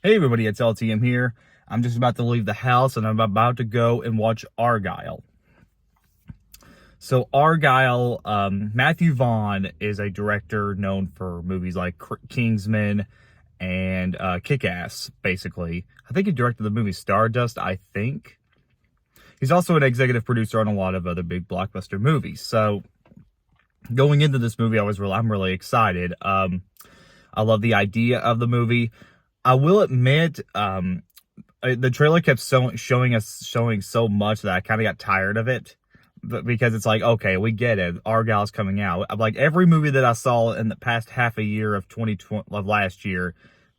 Hey everybody, it's LTM here. I'm just about to leave the house and I'm about to go and watch Argyle. So Argyle, Matthew Vaughn is a director known for movies like Kingsman and Kick-Ass, basically. I think he directed the movie Stardust, I think. He's also an executive producer on a lot of other big blockbuster movies. So going into this movie, I'm really excited. I love the idea of the movie. I will admit, the trailer kept showing so much that I kind of got tired of it. But because it's like, okay, we get it. Argyle's coming out. Like every movie that I saw in the past half a year of 2020 of last year,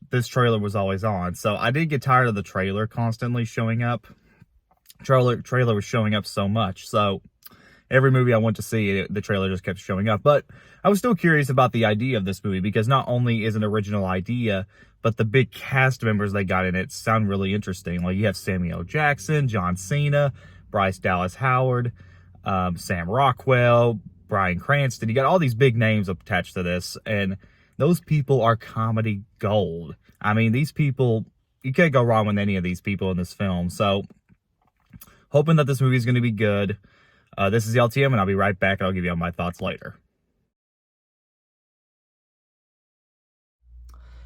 this trailer was always on. So I did get tired of the trailer constantly showing up. Trailer was showing up so much. So every movie I went to see, the trailer just kept showing up. But I was still curious about the idea of this movie because not only is an original idea, but the big cast members they got in it sound really interesting. Like you have Samuel Jackson, John Cena, Bryce Dallas Howard, Sam Rockwell, Bryan Cranston. You got all these big names attached to this, and those people are comedy gold. I mean, these people, you can't go wrong with any of these people in this film. So, hoping that this movie is going to be good. This is the LTM, and I'll be right back, and I'll give you all my thoughts later.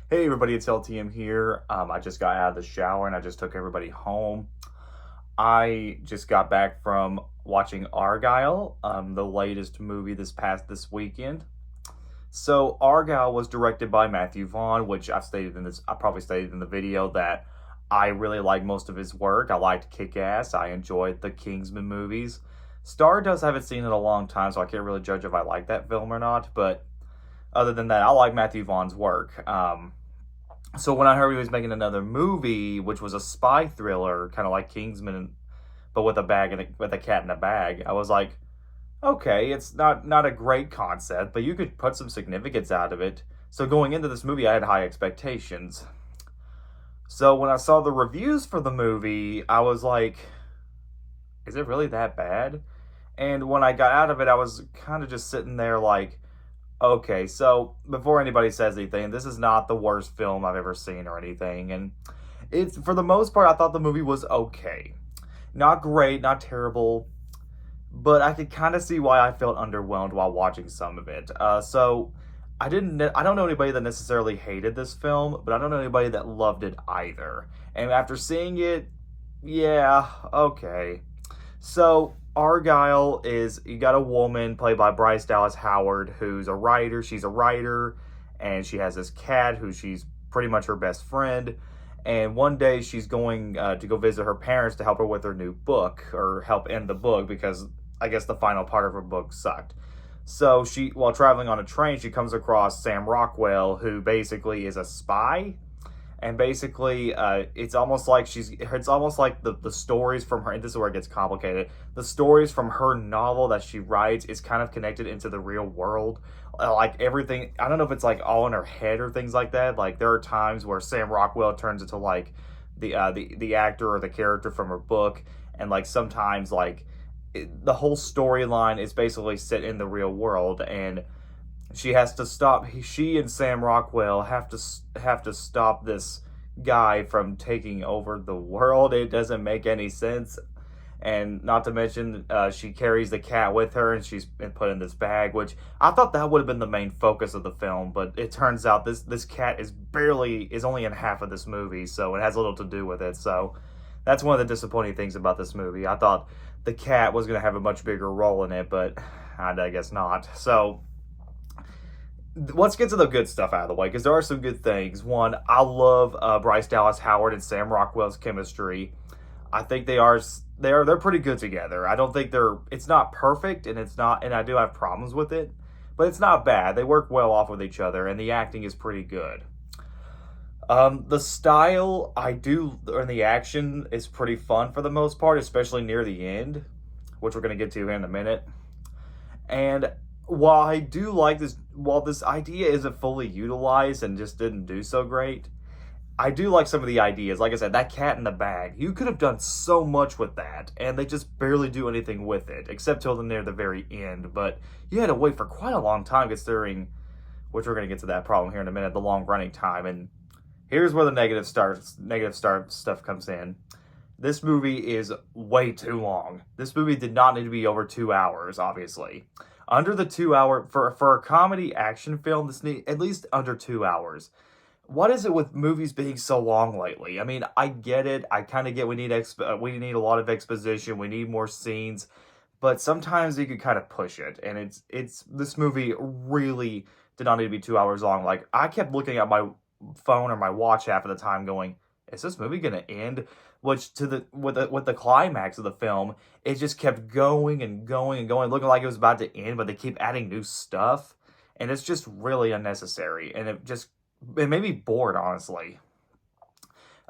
Hey everybody, it's LTM here. I just got out of the shower, and I just took everybody home. I just got back from watching Argyle, the latest movie this weekend. So Argyle was directed by Matthew Vaughn, which I probably stated in the video that I really like most of his work. I liked Kick-Ass. I enjoyed the Kingsman movies. Stardust I haven't seen in a long time, so I can't really judge if I like that film or not. But other than that, I like Matthew Vaughn's work. So when I heard he was making another movie, which was a spy thriller, kind of like Kingsman, but with with a cat in a bag, I was like, okay, it's not a great concept, but you could put some significance out of it. So going into this movie, I had high expectations. So when I saw the reviews for the movie, I was like, is it really that bad? And when I got out of it, I was kind of just sitting there like, okay, so before anybody says anything, this is not the worst film I've ever seen or anything. And it's, for the most part, I thought the movie was okay. Not great, not terrible, but I could kind of see why I felt underwhelmed while watching some of it. So I don't know anybody that necessarily hated this film, but I don't know anybody that loved it either. And after seeing it, yeah, okay. So Argyle is, you got a woman played by Bryce Dallas Howard who's a writer. She's a writer, and she has this cat who she's pretty much her best friend. And one day she's going to go visit her parents to help her with her new book, or help end the book, because I guess the final part of her book sucked. So while traveling on a train, she comes across Sam Rockwell, who basically is a spy. And basically, it's almost like the stories from her, and this is where it gets complicated. The stories from her novel that she writes is kind of connected into the real world. Like everything, I don't know if it's like all in her head or things like that. Like there are times where Sam Rockwell turns into like the actor or the character from her book, and like sometimes like the whole storyline is basically set in the real world, and she has to stop. She and Sam Rockwell have to stop this guy from taking over the world. It doesn't make any sense, and not to mention, she carries the cat with her, and she's been put in this bag. Which I thought that would have been the main focus of the film, but it turns out this cat is only in half of this movie, so it has little to do with it. So that's one of the disappointing things about this movie. I thought the cat was going to have a much bigger role in it, but I guess not. So let's get to the good stuff out of the way, because there are some good things. One, I love Bryce Dallas Howard and Sam Rockwell's chemistry. I think they're pretty good together. I don't think it's not perfect, and I do have problems with it, but it's not bad. They work well off with each other, and the acting is pretty good. The style and the action is pretty fun for the most part, especially near the end, which we're going to get to in a minute. And while I do like this, while this idea isn't fully utilized and just didn't do so great, I do like some of the ideas. Like I said, that cat in the bag, you could have done so much with that, and they just barely do anything with it, except till near the very end. But you had to wait for quite a long time, considering, which we're going to get to that problem here in a minute, the long running time. And Here's where the negative start stuff comes in. This movie is way too long. This movie did not need to be over 2 hours, obviously. Under the 2 hour for a comedy action film, this need at least under 2 hours. What is it with movies being so long lately? I mean, I get it. I kind of get we need a lot of exposition. We need more scenes, but sometimes you could kind of push it. And it's this movie really did not need to be 2 hours long. Like I kept looking at my phone or my watch half of the time, going, "Is this movie gonna end?" Which to the with the climax of the film, it just kept going and going and going, looking like it was about to end, but they keep adding new stuff, and it's just really unnecessary, and it made me bored, honestly.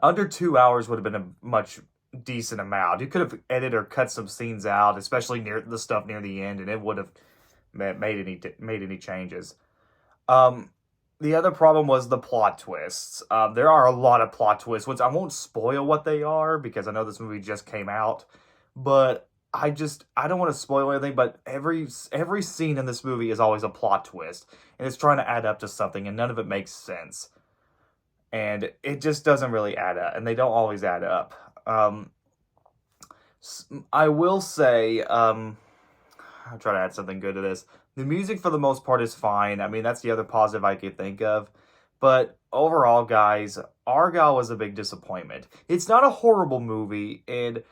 Under 2 hours would have been a much decent amount. You could have edited or cut some scenes out, especially near the stuff near the end, and it would have made any changes. Um, the other problem was the plot twists. There are a lot of plot twists, which I won't spoil what they are because I know this movie just came out, but I don't want to spoil anything. But every scene in this movie is always a plot twist, and it's trying to add up to something, and none of it makes sense, and it just doesn't really add up, and they don't always add up. I will say, I'll try to add something good to this. The music, for the most part, is fine. I mean, that's the other positive I could think of. But overall, guys, Argyle was a big disappointment. It's not a horrible movie, and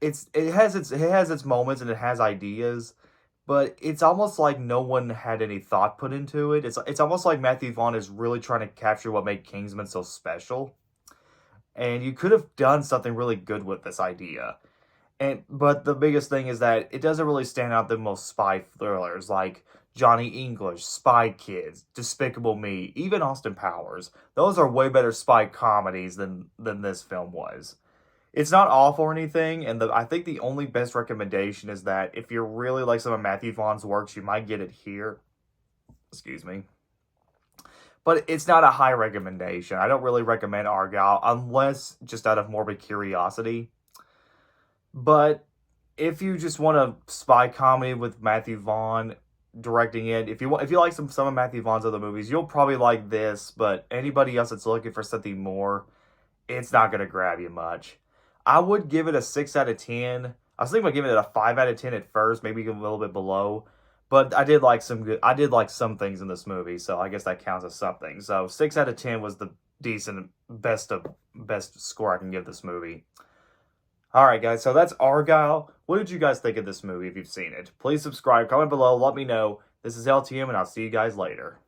it has its moments and it has ideas, but it's almost like no one had any thought put into it. It's almost like Matthew Vaughn is really trying to capture what made Kingsman so special, and you could have done something really good with this idea. But the biggest thing is that it doesn't really stand out the most spy thrillers like Johnny English, Spy Kids, Despicable Me, even Austin Powers. Those are way better spy comedies than this film was. It's not awful or anything, and I think the only best recommendation is that if you really like some of Matthew Vaughn's works, you might get it here. Excuse me. But it's not a high recommendation. I don't really recommend Argyle unless just out of morbid curiosity. But if you just want a spy comedy with Matthew Vaughn directing it, if you like some of Matthew Vaughn's other movies, you'll probably like this. But anybody else that's looking for something more, it's not gonna grab you much. I would give it a 6 out of 10. I was thinking about giving it a 5 out of 10 at first, maybe a little bit below. But I did like some things in this movie, so I guess that counts as something. So 6 out of 10 was the decent best score I can give this movie. All right, guys, so that's Argyle. What did you guys think of this movie if you've seen it? Please subscribe, comment below, let me know. This is LTM, and I'll see you guys later.